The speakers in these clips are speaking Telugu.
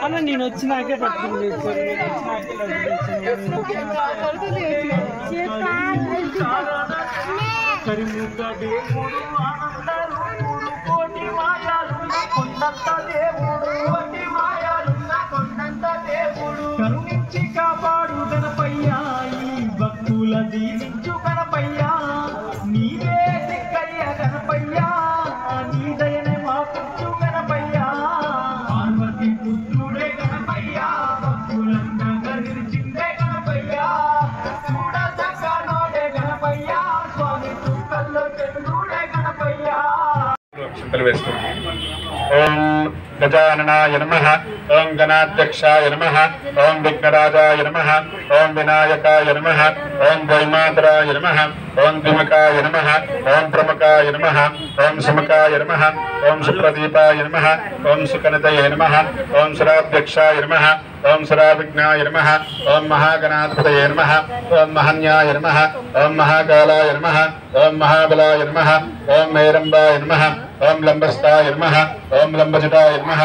అన్న నేను వచ్చినాకే పట్టుకుంది కరుణించి కాపాడు గణపయ్యా ఈ భక్తుల దీవించు గణపయ్యా నీవే దిక్కయ్య గణపయ్యా నీ దయనే మాపించు గణపయ్యా పార్వతి పుత్రుడే గణపయ్యా భక్తులందగా నిలిచిందే గణపయ్యా చూడసక్కనోడే గణపయ్యా స్వామి చుక్కల్లో చెడుడే గణపయ్యా. ఓం గజాననాయ నమః ఓం గణాధ్యక్షాయ నమః ఓం విఘ్నరాజాయ నమః ఓం వినాయకాయ నమః ఓం ద్వైమాతరాయ నమః ఓం ద్విముఖాయ నమః ఓం ప్రముఖాయ నమః ఓం సుముఖాయ నమః ఓం సుప్రదీపాయ నమః ఓం సుకనతయే నమః ఓం సురాధ్యక్షాయ నమః ఓం సురావిఘ్నాయ నమః ఓం మహాగణాధిపతయే నమః ఓం మహన్యాయ నమః ఓం మహాకాలాయ నమః ఓం మహాబలాయ నమః ఓం హేరంబాయ నమః ఓం లంబస్థాయ నమః ఓం లంబజటాయ నమః.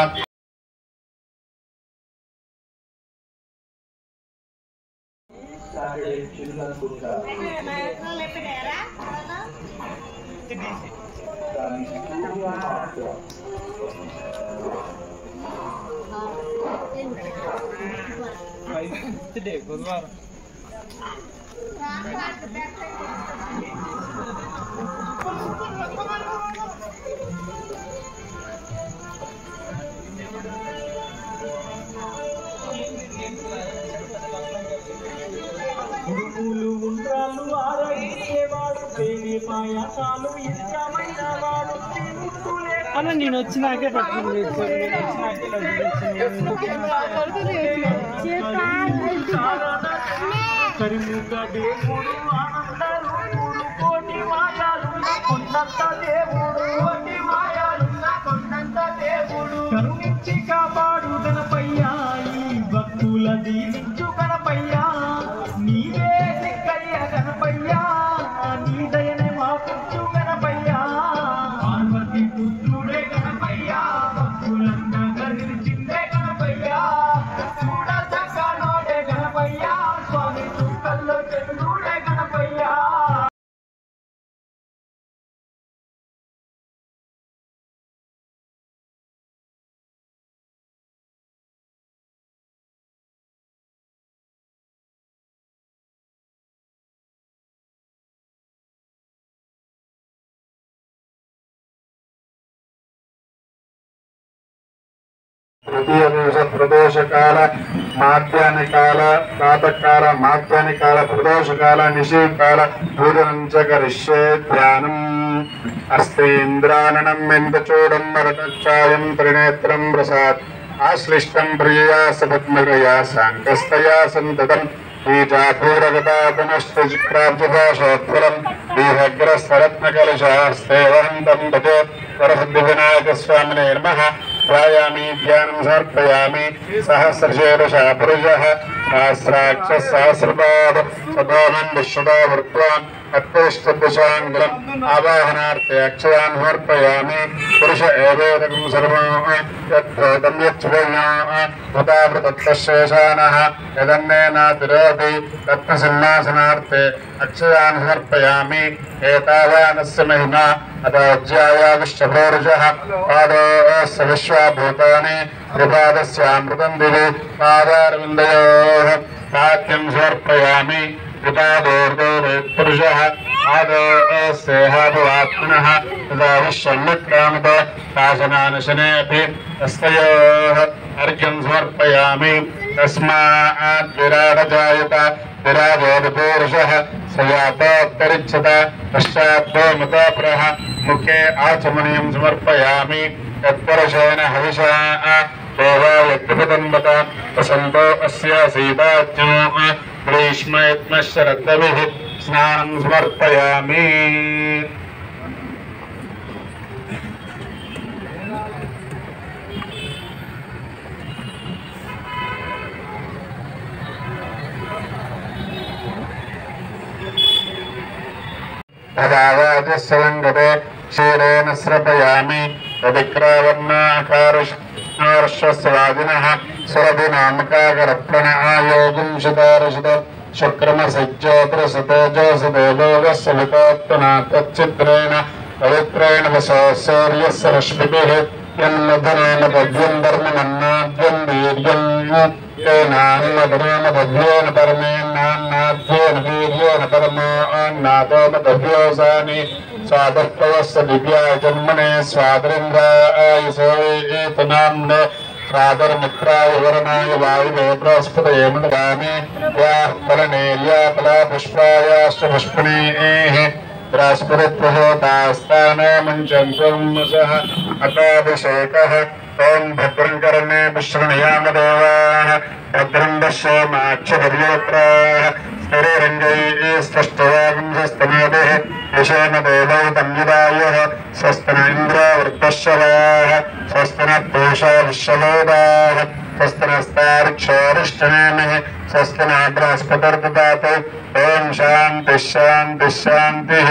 గురువారం గురువులు ఉండ్రాలు ఆరాధించేవాడు పేరు పాయసాలు ఇష్టమైన వాడు అన్న నేను వచ్చినాకే పట్టుకుంది కరిముఖ దేవుడు ఆనందరూపుడు కోటి మాయాలు కొండంత దేవుడు కోటి మాయాలు కొండంత దేవుడు కరుణించి కాపాడు గణపయ్యా ఈ భక్తుల దీవించు గణపయ్యా నీవే దిక్కయ్య గణపయ్యా నీ దయనే మాపించు గణపయ్యా పార్వతి పుత్రుడే గణపయ్యా భక్తులందగా నిలిచిందే గణపయ్యా చూడసక్కనోడే గణపయ్యా స్వామి చుక్కల్లో చెడుడే గణపయ్యా. తృతీయ దివస ప్రదోషకాల మాధ్యాహ్నకాల ప్రాతకాల మాధ్యాహ్నకాల ప్రదోషకాల నిశీకాల పూజనం చ కరిష్యే ధ్యానం అస్తేంద్రాననం మెందచూడం మరటఛాయం త్రినేత్రం ప్రసాద్ ఆశ్లిష్టం ప్రియయా సపద్మగయా సాంకస్తయా సంతతం బీజాపూరగతా పునశ్చిక్రాబ్జభాషోత్ఫలం దీర్ఘగ్రస్తరత్నకలశాస్తేవహంతం భజే వరసిద్ధి వినాయక స్వామినే నమః. ధ్యాయామి ధ్యానం సమర్పయామి సహస్రశీర్ష పురుషః సహస్రాక్ష సహస్రపాద సదానం విశ్వదా వృత్వాన్ అత్తిష్టదశాంగులం ఆవాహనార్థే అక్షయాన్ సమర్పయామి. పురుష ఏవేదకం సర్వం యద్భూతం యచ్చవేయాతశేషానః యదన్నేనాతిరోధి తత్సింహాసనార్థే అక్షయాన్ సమర్పయామి. ఏతావానస్య మహిమా అతోజ్యాయ విశ్వభూరుషః పాదోస్య విశ్వభూతాని త్రిపాదస్యామృతం దివి పాదారవిందయోః పాద్యం సమర్పయామి. పురుషః ఆదోస్యేహాత్మనః తదా విశ్వమిక్రామతో శాసనానశనేపి తస్తయోః అర్ఘ్యం సమర్పయామి. తస్మాత్ విరాటజాయత విరాజోపూరుషః సయాతోత్తరిచ్చత పశ్చాత్తోమతోప్రః ముఖే ఆచమనీయం సమర్పయామి. తత్పరుషేణ హవిషా దేవాయత్రిపదంబత వసంతో అస్య సీతాజ్ఞో గ్రీష్మయత్మశరద్భిః స్నానం సమర్పయామి. తదావాచస్సలంగతే క్షీరేణ స్రపయామి. తదిక్రావర్ణాకారుష్ విష్ణోర్షస్వాదినః సురభినామకాకరప్రణాయోగం శితారషిత శుక్రమసజ్జోత్రసతేజోసదేవోగస్య వితోత్పనా తచ్చిత్రేణ పవిత్రేణ వసూర్యస్య రశ్మిభిః యన్మధనేన పద్యం ధర్మమన్నాద్యం వీర్యం తేనాన్మధనేన పద్యేన పరమేన్నాన్నాద్యేన వీర్యేణ పరమో అన్నాదోన పద్యోసాని స్వాదర్పవస్య దివ్యాయ జన్మనే స్వాదరింద్రాయసోయేతనామ్నే ప్రాదర్మిత్రాయ వరణాయ వాయువే బృహస్పతయే మృగామి యాః ఫలనేర్యా ఫలా పుష్పాయాశ్చ పుష్పిణీః బృహస్పతిర్ప్రహోతాస్తానామంచంసః అతాభిషేకః ఓం భద్రం కర్ణే విశృణయామ దేవాః భద్రం పశ్యేమాక్షపర్యోత్రాః స్థిరరంగైః స్పష్టవాగుంసస్తమేభిః యశేమ దేవౌ తంయుదాయః స్వస్తి న ఇంద్రో వృద్ధశ్రవాः స్వస్తి న పూషా విశ్వవేదాः స్వస్తి నస్తార్క్ష్యోరిష్టనేమిః స్వస్తి న బృహస్పతిర్దదాతు ఓం శాంతి శాంతి శాంతిః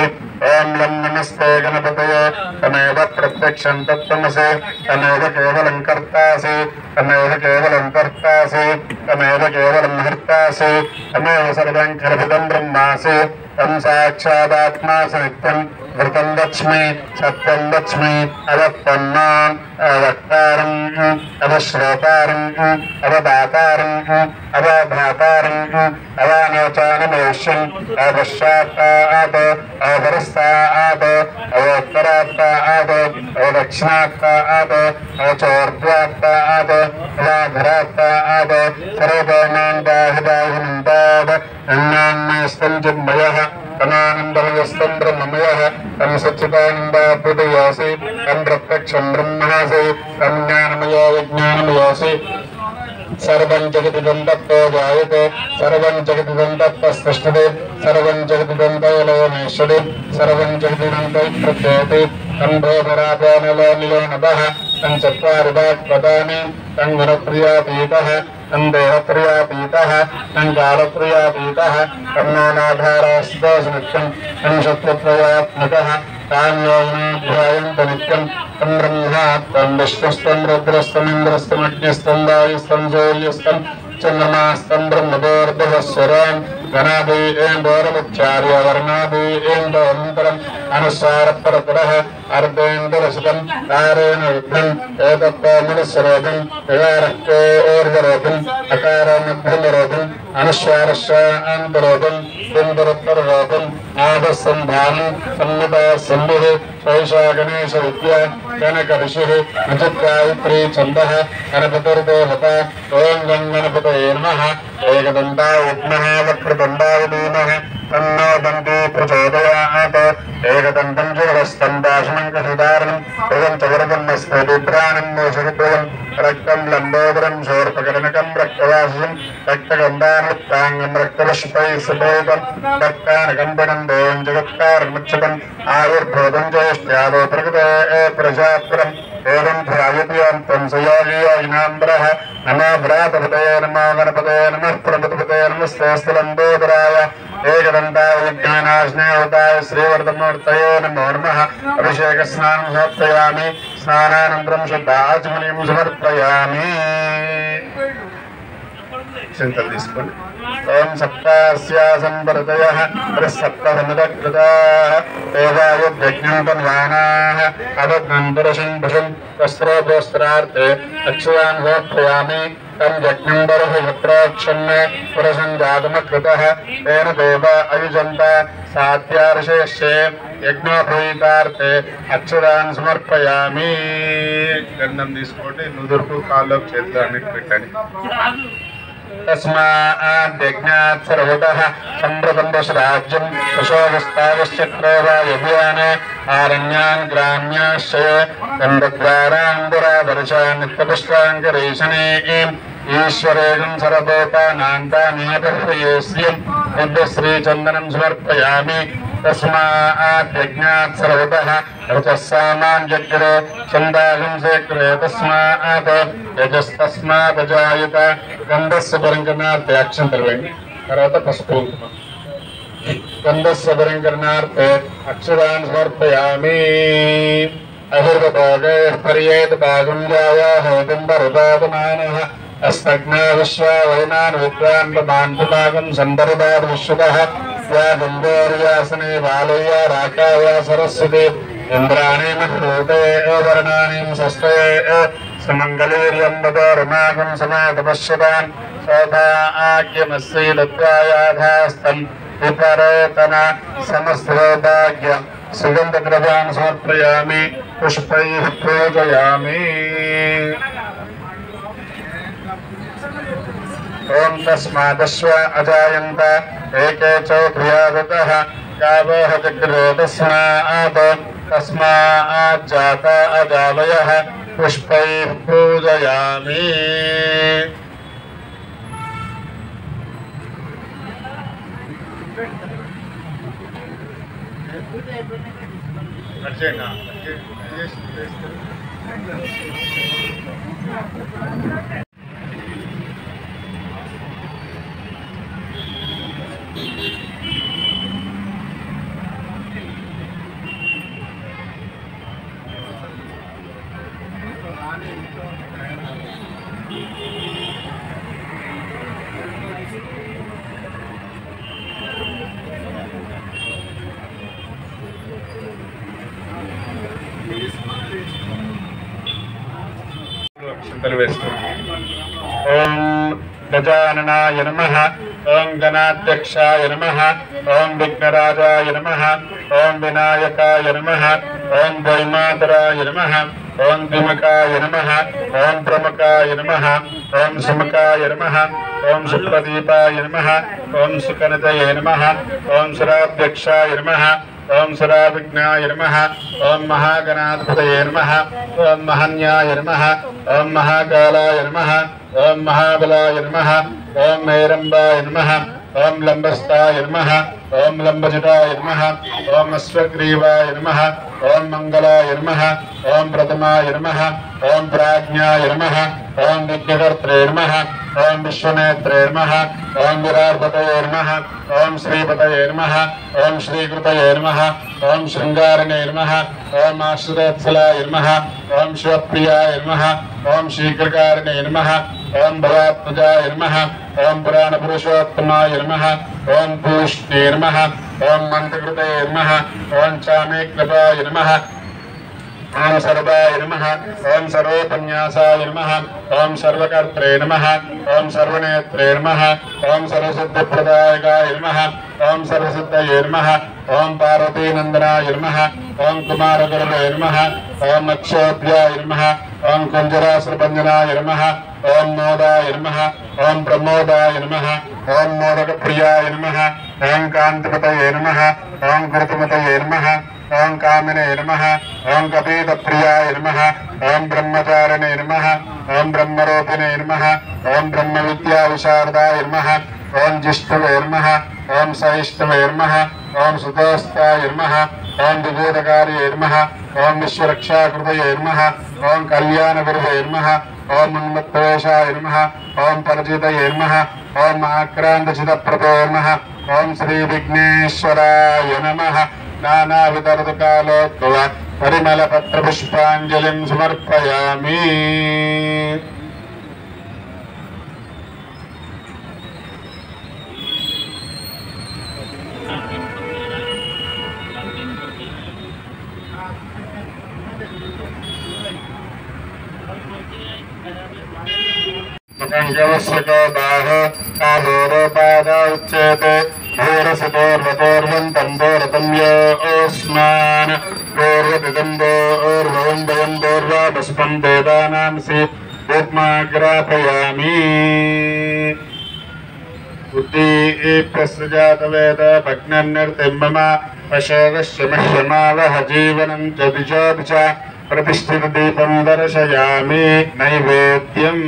ఓం లం నమస్తే గణపతయే తమేవ ప్రత్యక్షం తత్వమసి తమేవ కేవలం కర్తాసి తమేవ కేవలం కర్తాసి తమేవ కేవలం హర్తాసి తమేవ సర్వం ఖల్విదం బ్రహ్మాసి తం సాక్షాదాత్మాసి నిత్యం ఘృతం లక్ష్మి సత్యం లక్ష్మి అవత్పన్నాన్ అవక్తారం అవశ్రోతారం అవదాతారం అవధాతారం అవానోచానమేష్యం అవశ్చాత్తాత్ అవపరస్తాత్ అవోత్తరాత్తాత్ అవదక్షిణాత్తాత్ అవచోర్ధ్వాత్తాత్ అవాధరాత్తాత్ సర్వదానందాహిదాహినందాత్ అన్నాన్మయస్తం చిన్మయః తమానందమయస్తం బ్రహ్మమయః తం సచ్చిదానందాభృతయోసి తం ప్రత్యక్షం బ్రహ్మాసి తం జ్ఞానమయో విజ్ఞానమయోసి సర్వం జగతిదం తత్తో జాయతే సర్వం జగతిదం తత్పస్తిష్టతే సర్వం జగతిదం తైలయమేశ్వరి సర్వం జగతిదం తైప్రత్యేతి తం భోధరాపేనలో నభః తం చత్వారి వాక్పదాని తం గుణప్రియాతీతః తం దేహప్రియాతీతః తం కాలప్రియాతీతః తం నోనాధారాస్తోష్ నిత్యం తం శత్రుత్రయాత్మకః తాన్యోధ్యాయంత నిత్యం తం బ్రహ్మా తం విష్ణుస్తం రుద్రస్తమింద్రస్తమగ్నిస్తం వాయుస్తం సూర్యస్తం చంద్రమాస్తం బ్రహ్మదోర్ధవస్వరాన్ గణాదీయేందోరముచ్చార్య వర్ణాదీయేందోరంతరం అనుసారపరతరః అర్ధేందరశతం తారేణ యుద్ధం ఏతత్వమనుస్వరోధం వివారక్కోర్వరోధం అకారమధ్యమరోధం అనుస్వారస్యాంతరోధం బిందురుత్తరరోధం ఆదస్సంధానం సన్నిధా సన్నిః స్వైషా గణేశ విద్య గణక ఋషిః అజిత్ గాయత్రీ ఛందః గణపతిర్దేవత ఓం గం గణపతయే నమః ఏకదంతాయ విద్మహ వక్రతుండాయ ధీమహి తన్నో దంతి ప్రచోదయాత్ ఏకదంతం చూడస్తం దాశమంకసుదారణం భుజం చవరదన్నస్తి బిభ్రాణం మోషరుద్వయం రక్తం లంబోదరం శోర్పకరణకం రక్తవాసుం రక్తగంధానుత్తాంగం రక్తపుష్పైః సుభోగం రక్తానకంబనం దేవం జగత్కారముచ్ఛతం ఆయుర్భూతం జ్యేష్ఠ్యాదో ప్రకృతే ప్రజాపురం ఏవం ధ్యాయత్యంతం సుయోగియోగినాంబరః నమో భ్రాతపతయే నమో గణపతయే నమః ప్రపతపతయే నమస్తే లంబోదరాయ ఏకదంతాయ విజ్ఞానాశ్నేవతాయ శ్రీవర్ధమూర్తయే నమో నమః అభిషేక స్నానం సమర్పయామి స్నానానంతరం శుద్ధాచమనీయం సమర్పయామి చింతలు తీసుకోండి ఓం సప్తాస్యా సంపరతయః సప్తసముదకృతాః దేవాయుర్యజ్ఞం తన్వానాః అవజ్ఞంతరశం భుజం వస్త్రోపస్త్రార్థే అక్షయాన్ సమర్పయామి తం యజ్ఞం బర్హయత్రోక్షన్న పురసంజాతమకృతః తేన దేవ అయుజంత సాధ్యార్షేష్యే యజ్ఞోపవీతార్థే అక్షరాన్ సమర్పయామి. గంధం తీసుకోండి, నుదురుకు కాళ్ళకు చేతులు పెట్టండి. తస్మాద్యజ్ఞాత్ సర్వతః సంప్రదంబశ్రాజ్యం కుశోగస్తావశ్చక్రోవాయవ్యానే ఆరణ్యాన్ గ్రామ్యాశ్చయ గంధద్వారాంబురాదర్శాన్ నిత్యపుష్పాంకరీషణే ఈశ్వరేగం సర్వభూతానాంతానేపహ్రయేస్యం శ్రీచందనం సమర్పయామి. తస్మాద్యజ్ఞాత్ సర్వతః ఋతః సామాన్యగ్రే ఛందాగం సేక్రే తస్మాత్ యజస్తస్మాదజాయత. గంధస్య పరంకరణార్థే అక్షంతలు వేయండి, తర్వాత పసుపు కుంకుమ. గంధస్య పరంకరణార్థే అక్షరాన్ సమర్పయామి. अहिर्भोगैः पर्येत पागुञ्जायाः हेतुम्बरुपादमानः अस्मग्ना विश्वा वैनान् विद्वान् प्रमान्तुमागं सन्दर्भाद् विश्वतः या गन्धोर्यासने बालय्या राकाया सरस्वती इन्द्राणि मह्रूते वर्णानि सस्ते समङ्गलेर्यं ददोर्मागं समातपश्यतान् सौभाग्यमस्यै दत्वायाधास्तम् विपरेतन समस्तभाग्य सुगन्धद्रव्यान् समर्पयामि पुष्पैः पूजयामि। ओम तस्मादश्व अजायन्त एके च क्रियावतः गावः जग्रे तस्माज्जात अजावयः पुष्पैः पूजयामि। ओम गजाननाय नमः। ओम गणाध्यक्षाय नमः। ओम विघ्नराजाय नमः। ओम विनायकाय नमः। ओम वैमातराय नमः। ओम द्विमुखाय नमः। ओम प्रमुखाय नमः। ओम सुमुखाय नमः। ओम सुप्रदीपाय नमः। ओम सुकनतये नमः। ओम सुराध्यक्षाय नमः। ओम सुराविघ्नाय नमः। ओम महागणाधिपतये नमः। ओम महन्याय नमः। ओम महाकालाय नमः। ओम महाबलाय नमः। ओम मेरम्बाय नमः। ओम लंबस्ताय नमः। ओम लंबजटाय नमः। ओम अश्वग्रीवाय नमः। ओम मंगलाय नमः। ओम प्रथमाय नमः। ओम प्राज्ञाय नमः। ओम विघ्नकर्त्रे नमः। ओम विश्वनेत्रे नमः। ओम विराटपतये नमः। ओम श्रीपतये नमः। ओम श्रीकृतये नमः। ओम शृंगारणे नमः। ओम आश्रितवत्सलाय नमः। ओम शिवप्रियाय नमः। ओम शीघ्रकारिणे नमः। ओम भवात्मजाय नमः। ओम पुराणपुरुषोत्तमाय नमः। ओम पूष्णे नमः। ओम मन्त्रकृतये नमः। ओम चामेक्लपाय नमः। ओम सर्वाय नमः। ओम सर्वोपन्यासाय नमः। ओम सर्वकर्त्रे नमः। ओम सर्वनेत्रे नमः। ओम सर्वसिद्धिप्रदायकाय नमः। ओम सर्वसिद्धये नमः। ओम पार्वतीनन्दनाय नमः। ओम कुमारगुरवे नमः। ओम अक्षोभ्याय नमः। ओम कुञ्जरासुरभञ्जनाय नमः। ओम मोदाय नमः। ओम प्रमोदाय नमः। ओम मोदकप्रियाय नमः। ओम कान्तिपतये नमः। ओम कृतमतये नमः। ओम कामिने नमः। ओम कपीतप्रियाय नमः। ओम ब्रह्मचारिणे नमः। ओम ब्रह्मरूपिणे नमः। ओम ब्रह्मविद्याविशारदाय नमः। ओम जिष्णवे नमः। ओम सहिष्णवे नमः। ओम सुतोस्ताय नमः। ओम विभूतकार्ये नमः। ओम विश्वरक्षाकृतये नमः। ओम कल्याणगुरवे नमः। ओम उन्मत्तवेशाय नमः। ओम परिचितये नमः। ओम आक्रान्तचितप्रभवे नमः। ओम श्री विघ्नेश्वराय नमः। नानाविधऋतुकालोद्भव परिमलपत्रपुष्पाञ्जलिं समर्पयामि। मुखंजवस्यको बाहो कालोरोपाद उच्यते भूरसतोर्वतोर्वन्तं दोरतम्योऽस्मान् दोर्वतिदं दोर्ववन्दयं दोर्वापस्पं देवानांसि उद्माग्रापयामि। बुद्धिप्रसृजातवेद भग्नन्निर्तिं मम पशवश्यमह्यमावह जीवनं च दिशो दिश प्रतिष्ठितदीपं दर्शयामि नैवेद्यम्।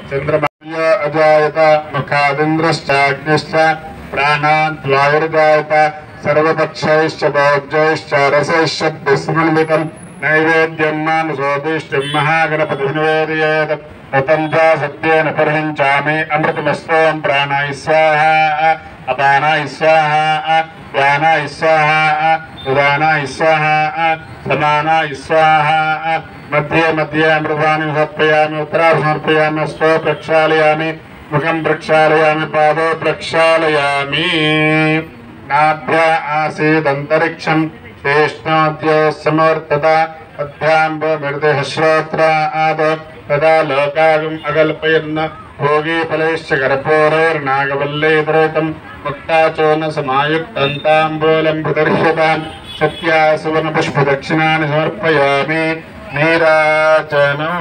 चंद्रमा अजायत मुखादिन्द्रश्चाग्निश्च प्राणान् वायुर्जायत सर्वपक्षैश्च भोज्यैश्च रसैश्च विस्मृण्वितं नैवेद्यं मानसोदिष्टिं महागणपतिं निवेदयेत् रतं च सत्येन परिहिञ्चामि अमृतमस्तों प्राणाय स्वाहा अपानाय स्वाहा व्यानाय स्वाहा उदानाय स्वाहा समानाय स्वाहा मध्ये मध्ये अमृतानि समर्पयामि उत्तराणि समर्पयामि हस्तो प्रक्षालयामि मुखं प्रक्षालयामि पादौ प्रक्षालयामि नाभ्य आसीदन्तरिक्षं शेषनाद्यो समर्थता अध्याम्बमृदश्रोत्राद तदा लोकागम् अकल्पयन् भोगी फलैश्च कर्पूरैर्नागवल्लैर्धृतं मुक्ताचूर्ण समायुक्तं ताम्बूलं प्रदर्श्यतां सत्या सुवर्णपुष्पदक्षिणानि समर्पयामि नीराजनम्